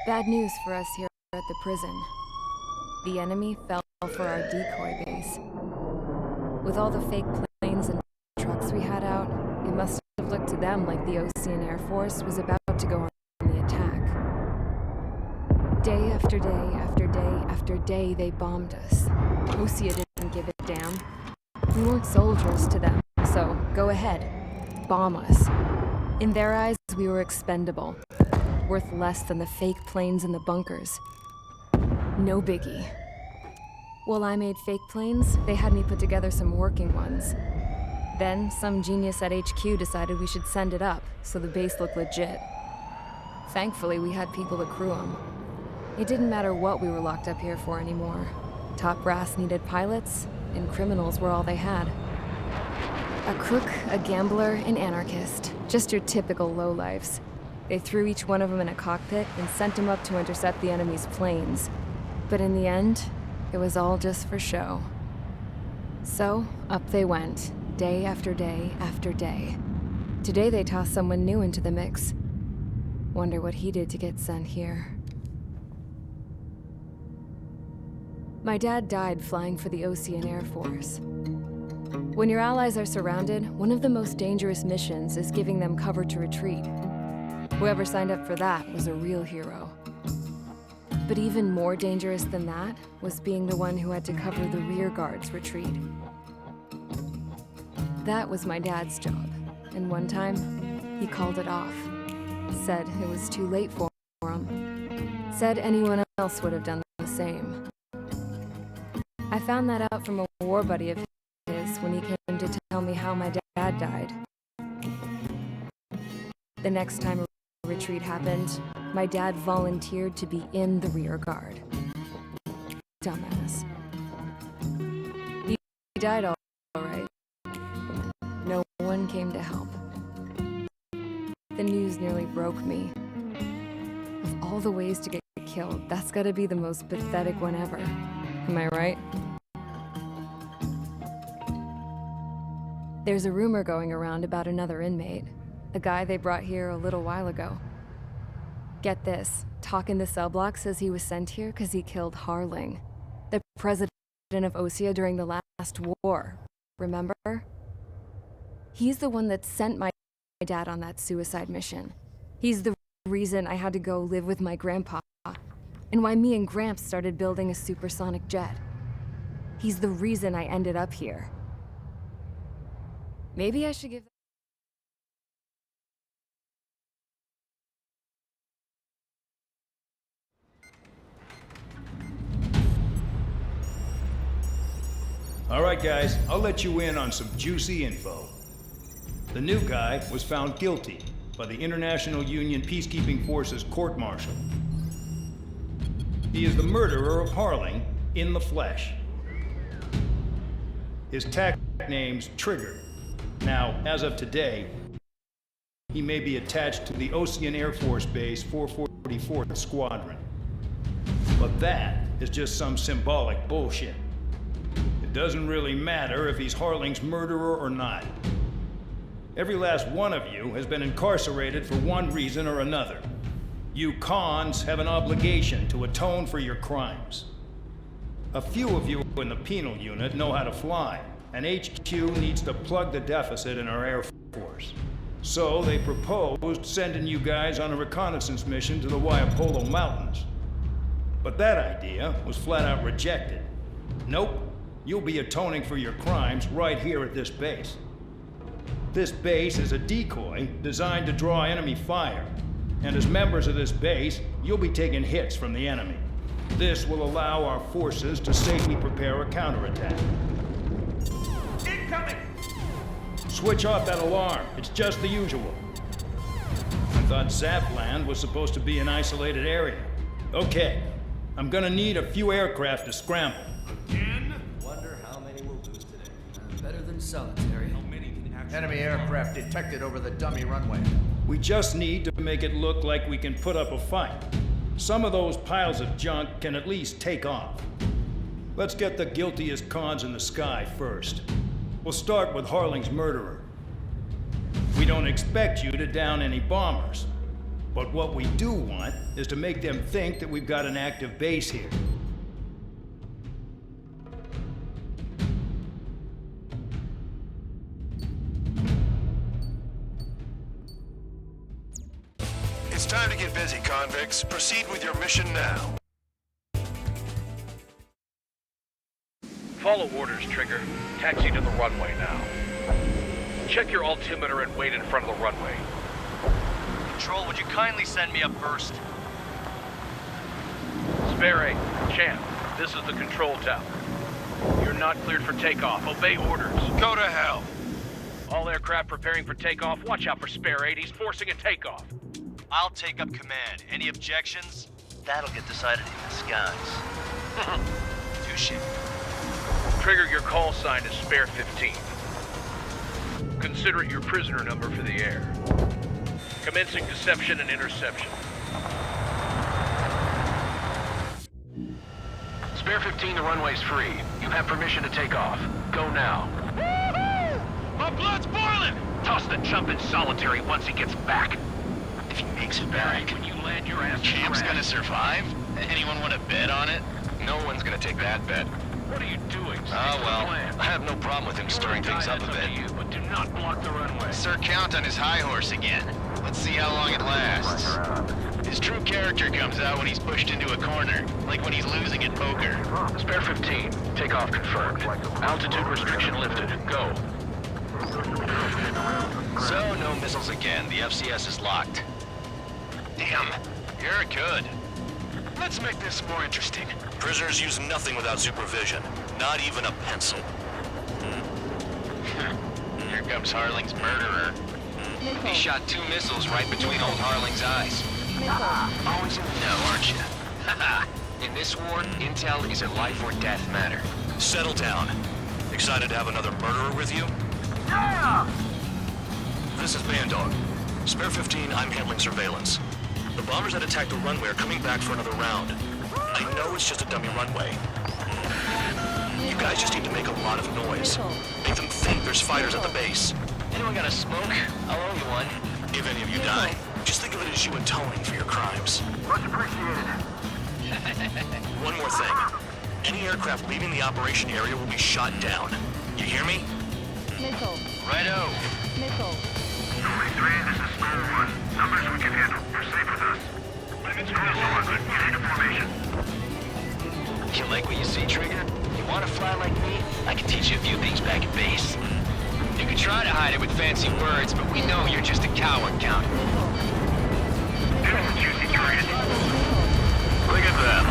Bad news for us here at the prison. The enemy fell for our decoy base. With all the fake planes and trucks we had out, it must have looked to them like the Ocean Air Force was about to go on the attack. Day after day after day after day, they bombed us. Osea didn't give a damn. We weren't soldiers to them, so go ahead. Bomb us. In their eyes, we were expendable. Worth less than the fake planes in the bunkers. No biggie. While I made fake planes, they had me put together some working ones. Then, some genius at HQ decided we should send it up, so the base looked legit. Thankfully, we had people to crew them. It didn't matter what we were locked up here for anymore. Top brass needed pilots, and criminals were all they had. A crook, a gambler, an anarchist. Just your typical lowlifes. They threw each one of them in a cockpit and sent them up to intercept the enemy's planes. But in the end, it was all just for show. So, up they went, day after day after day. Today they tossed someone new into the mix. Wonder what he did to get sent here. My dad died flying for the Ocean Air Force. When your allies are surrounded, one of the most dangerous missions is giving them cover to retreat. Whoever signed up for that was a real hero. But even more dangerous than that was being the one who had to cover the rear guard's retreat. That was my dad's job, and one time, he called it off. Said it was too late for him. Said anyone else would have done the same. I found that out from a war buddy of his when he came to tell me how my dad died. The next time a retreat happened, my dad volunteered to be in the rear guard. Dumbass. He died all right. No one came to help. The news nearly broke me. Of all the ways to get killed, that's gotta be the most pathetic one ever. Am I right? There's a rumor going around about another inmate. A guy they brought here a little while ago. Get this, talk in the cell block says he was sent here because he killed Harling, the president of Osea during the last war. Remember? He's the one that sent my dad on that suicide mission. He's the reason I had to go live with my grandpa, and why me and Gramps started building a supersonic jet. He's the reason I ended up here. Maybe I should give... All right, guys, I'll let you in on some juicy info. The new guy was found guilty by the International Union Peacekeeping Forces court-martial. He is the murderer of Harling in the flesh. His tag name's Trigger. Now, as of today, he may be attached to the Ocean Air Force Base 444th Squadron. But that is just some symbolic bullshit. It doesn't really matter if he's Harling's murderer or not. Every last one of you has been incarcerated for one reason or another. You cons have an obligation to atone for your crimes. A few of you in the penal unit know how to fly, and HQ needs to plug the deficit in our Air Force. So they proposed sending you guys on a reconnaissance mission to the Waiapolo Mountains. But that idea was flat out rejected. Nope, you'll be atoning for your crimes right here at this base. This base is a decoy designed to draw enemy fire, and as members of this base, you'll be taking hits from the enemy. This will allow our forces to safely prepare a counterattack. Incoming! Switch off that alarm. It's just the usual. I thought Zapland was supposed to be an isolated area. Okay, I'm gonna need a few aircraft to scramble. Again? Wonder how many we'll lose today. Better than solitary. How many can actually... Enemy aircraft detected over the dummy runway. We just need to make it look like we can put up a fight. Some of those piles of junk can at least take off. Let's get the guiltiest cons in the sky first. We'll start with Harling's murderer. We don't expect you to down any bombers, But what we do want is to make them think that we've got an active base here. It's time to get busy, convicts. Proceed with your mission now. Follow orders, Trigger. Taxi to the runway now. Check your altimeter and wait in front of the runway. Control, would you kindly send me up first? Spare 8, Champ, this is the control tower. You're not cleared for takeoff. Obey orders. Go to hell. All aircraft preparing for takeoff. Watch out for Spare 8. He's forcing a takeoff. I'll take up command. Any objections? That'll get decided in the skies. Touche. Trigger, your call sign is Spare 15. Consider it your prisoner number for the air. Commencing deception and interception. Spare 15, the runway's free. You have permission to take off. Go now. Woo-hoo! My blood's boiling! Toss the chump in solitary once he gets back. If he makes it back, When you land your ass Camp's crash. gonna survive? Anyone want to bet on it? No one's gonna take that bet. What are you doing? Oh, well, I have no problem with him stirring things up a bit. You, but do not block the runway. Sir Count on his high horse again. Let's see how long it lasts. His true character comes out when he's pushed into a corner, like when he's losing at poker. Spare 15. Takeoff confirmed. Altitude restriction lifted. Go. So, no missiles again. The FCS is locked. Damn, you're good. Let's make this more interesting. Prisoners use nothing without supervision. Not even a pencil. Here comes Harling's murderer. He shot 2 missiles right between old Harling's eyes. Always in the know, aren't you? In this war, intel is a life or death matter. Settle down. Excited to have another murderer with you? This is Bandog. Spare 15, I'm handling surveillance. The bombers that attacked the runway are coming back for another round. I know it's just a dummy runway. You guys just need to make a lot of noise. Make them think there's fighters at the base. Anyone got a smoke? I'll owe you one. If any of you die, just think of it as you atoning for your crimes. Much appreciated. One more thing. Any aircraft leaving the operation area will be shot down. You hear me? Missile. Righto. Missile. 23, this is Storm 1. Numbers we can handle. You're safe with us. Limits for missile weapon. Get into formation. You like what you see, Trigger? You want to fly like me? I can teach you a few things back at base. You can try to hide it with fancy words, but we know you're just a coward, Count. There's a juicy target. Look at them.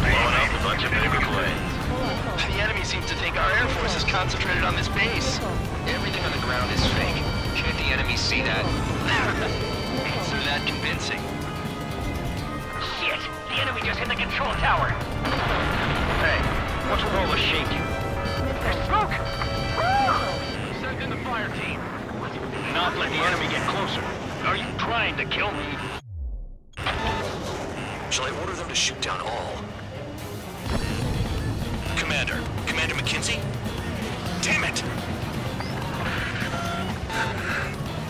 Blowing up a bunch of paper planes. The enemy seems to think our Air Force is concentrated on this base. Everything on the ground is fake. Can't the enemy see that? So that convincing. Shit! The enemy just hit the control tower! Hey, what's with all the shaking? There's smoke! Send in the fire team. Not let the enemy get closer. Are you trying to kill me? Shall I order them to shoot down all? Commander McKinsey? Damn it!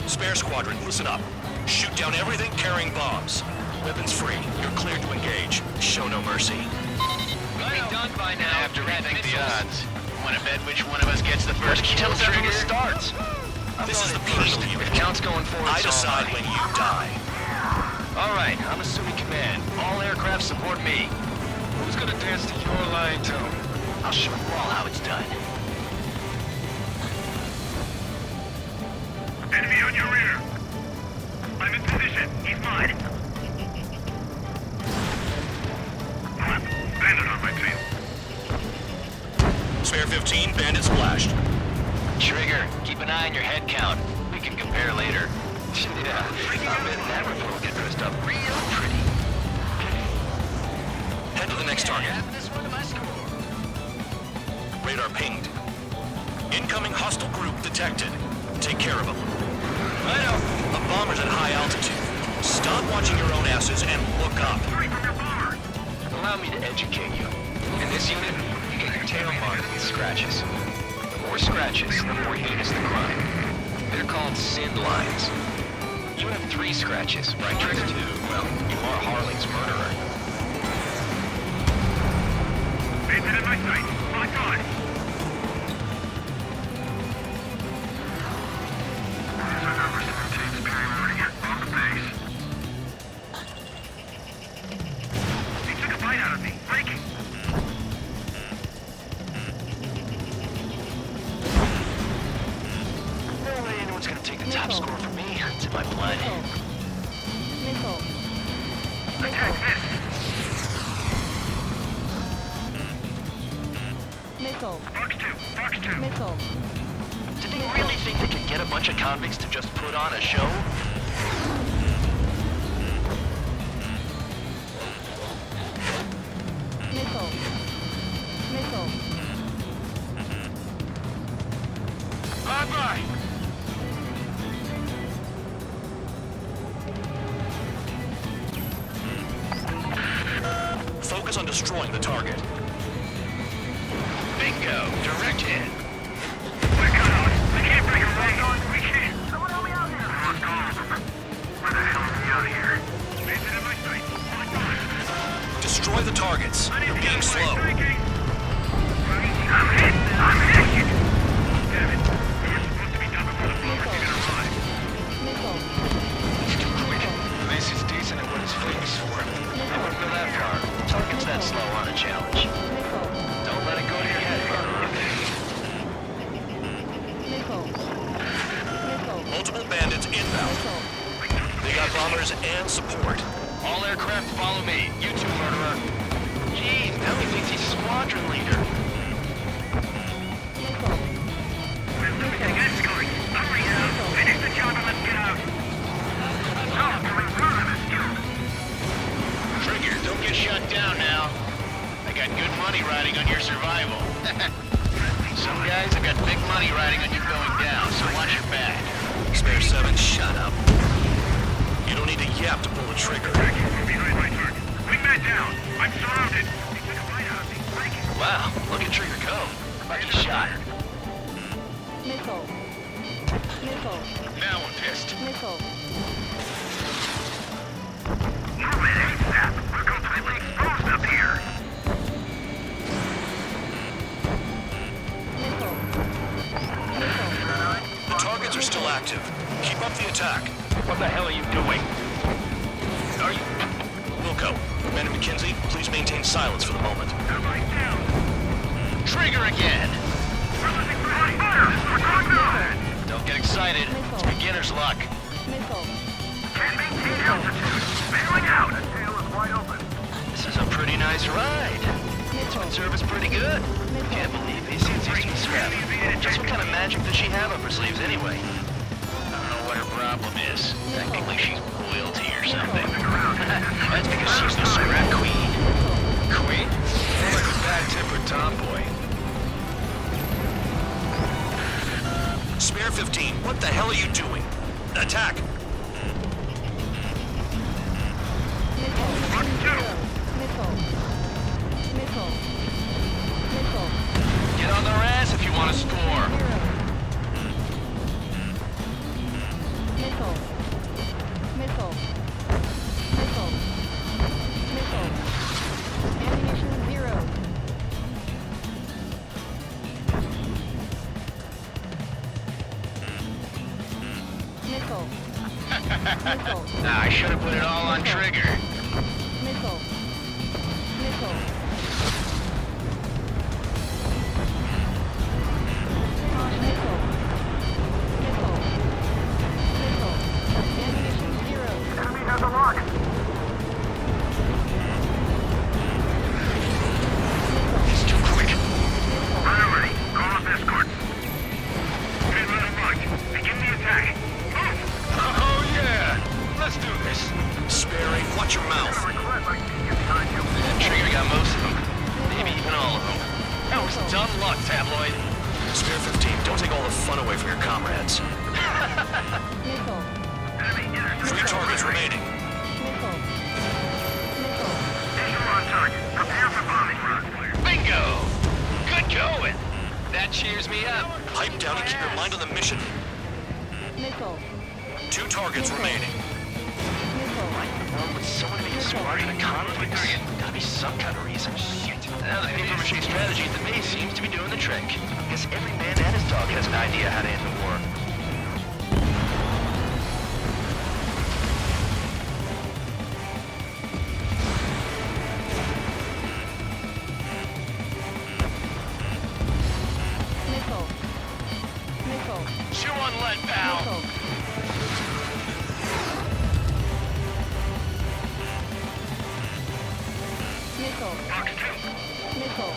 Spare squadron, listen up. Shoot down everything carrying bombs. Weapons free. You're cleared to engage. Show no mercy. Be done by now. After rethink the odds. Want to bet which one of us gets the first kill trigger? Starts. This is the penal unit. If Count's going forward, I decide when you die. All right, I'm assuming command. All aircraft support me. Who's gonna dance to your line tone? I'll show you all how it's done. Enemy on your rear! I'm in position. He's mine. Bandit on my tail. Spare 15, bandit splashed. Trigger, keep an eye on your head count. We can compare later. Yeah, I bet never will get dressed up real pretty. Head to the next target. Radar pinged. Incoming hostile group detected. Take care of them. I know. A bomber's at high altitude. Stop watching your own asses and look up. Allow me to educate you. In this unit, you get your tail marked with scratches. The more scratches, the more heinous the crime. They're called sin lines. You have 3 scratches, right, Trigger? 2. Well, you are Harling's murderer. Painted in my sight. Lock on. Number 17 superiority. On the base. He took a bite out of me. Breaking. No way anyone's gonna take the top score from me. It's in my blood. Missile. Attack this. Missile. Fox 2. Fox 2. Missile. Did they really think they could get a bunch of convicts to just put on a show? Missile. Missile. Bye-bye. Focus on destroying the target. Bingo! Direct hit. We're cut out. We can't break away. We can't. Someone help me out here. Where the hell are we out here? Painted in my sight. Lock on. Destroy the targets. You're being slow. I'm hit! I'm hit! Damn it. We were supposed to be done before the bombers even arrived. Missile. He's too quick. At least he's decent at what he's famous for. I wouldn't go that far. Target's that slow on a challenge. Missile. Don't let it go to your head. Missile. Missile. Multiple bandits inbound. Missile. They got bombers and support. All aircraft follow me. You too, murderer. Jeez, now he thinks he's squadron leader. Missile. We're losing escorts. Hurry now. Finish the job and let's get out. Oh, you're running this dude. Trigger, don't get shut down now. I got good money riding on your survival. Some guys have got big money riding on you going down, so watch your back. Spare 7, shut up. You don't need a yap to pull the trigger. Behind my target. Wingman down. I'm surrounded. He took a bite out of me. Breaking. Wow, look at Trigger go. Lucky shot. Missile. Missile. Now I'm pissed. Missile. Move it ASAP. We're completely exposed up here. Missile. Missile. The targets are still active. Keep up the attack. What the hell are you doing? Are you... Wilco, Commander McKenzie, please maintain silence for the moment. Am I down? Trigger again! We're losing fire. We're going down. Don't get excited. It's beginner's luck. Missile. Can't maintain altitude. Bailing out. The tail is wide open. This is a pretty nice ride. Missile. Service pretty good. Can't believe he seems to be scrapped. Just what kind of magic does she have up her sleeves anyway? I don't know what her problem is. Technically she's royalty or something. That's because she's the scrap queen. Queen? Like a bad-tempered tomboy. Spare 15, what the hell are you doing? Attack! Missile. Missile. Missile. Missile. Get on their ass if you want to score. Missile. Missile. Missile. Missile. Ammunition 0. Missile. Missile. Nah, I should have put it all on Trigger. Missile. Missile. Missile. Missile. Missile. Ammunition 0. Enemy has a lock. He's too quick. Priority. Call up escorts. Get rid of mark. Begin the attack. Move. Oh yeah! Let's do this. Sperry, watch your mouth. Trigger got most of them. Maybe even all of them. That was dumb luck, Tabloid. Spare 15, don't take all the fun away from your comrades. Missile. 3 targets remaining. Missile. Missile. Visual on target. Prepare for bombing run. Bingo! Good going! That cheers me up. Pipe down and keep your mind on the mission. Missile. 2 targets remaining. Missile. Well, would someone be smart in a conflict? Gotta be some kind of reason. Shit. Now the paper-mache strategy at the base seems to be doing the trick. Guess every man and his dog has an idea how to end the war. Missile. Missile. Chew on lead, pal. Missile. Missile. Box 2. Missile.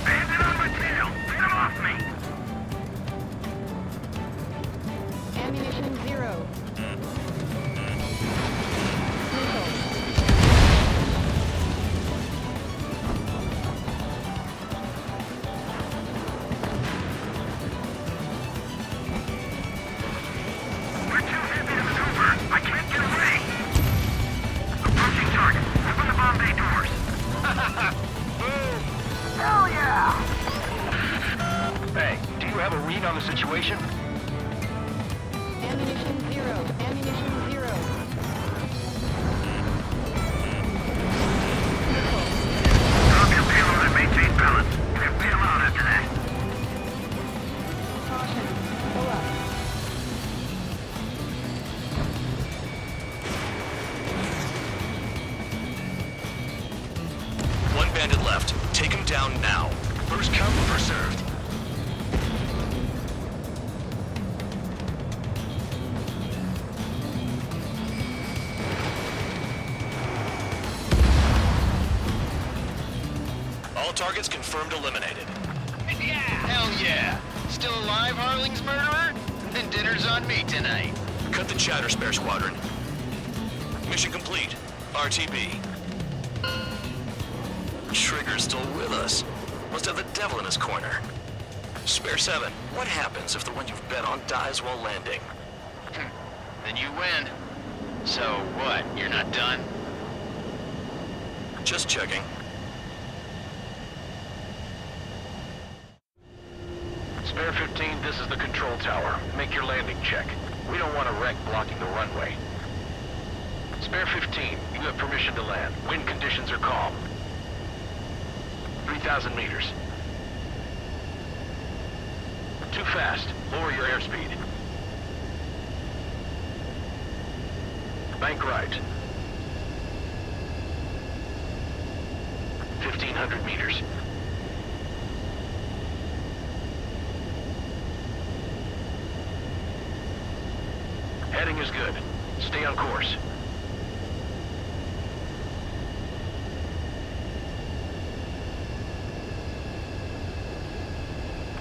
Bandit on my tail. Get him off me. Ammunition 0. Missile. We're too heavy to maneuver. I can't get away. Approaching target. Open the bomb bay doors. Boom. Hell yeah! Hey, do you have a read on the situation? Ammunition 0. Ammunition 0. Missile. Drop your payload and maintain balance. We'll bail out after that. Caution. Pull up. One bandit left. Take him down now. First come, first served. All targets confirmed eliminated. Yeah! Hell yeah! Still alive, Harling's murderer? Then dinner's on me tonight. Cut the chatter, Spare Squadron. Mission complete. RTB. Trigger's still with us. Must have the devil in his corner. Spare 7, what happens if the one you've bet on dies while landing? Then you win. So what, you're not done? Just checking. Spare 15, this is the control tower. Make your landing check. We don't want a wreck blocking the runway. Spare 15, you have permission to land. Wind conditions are calm. 3,000 meters. Too fast. Lower your airspeed. Bank right. 1,500 meters. Heading is good. Stay on course.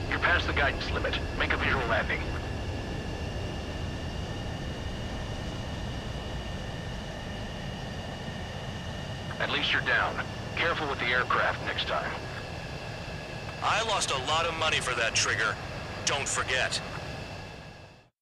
You're past the guidance limit. Make a visual landing. At least you're down. Careful with the aircraft next time. I lost a lot of money for that trigger. Don't forget.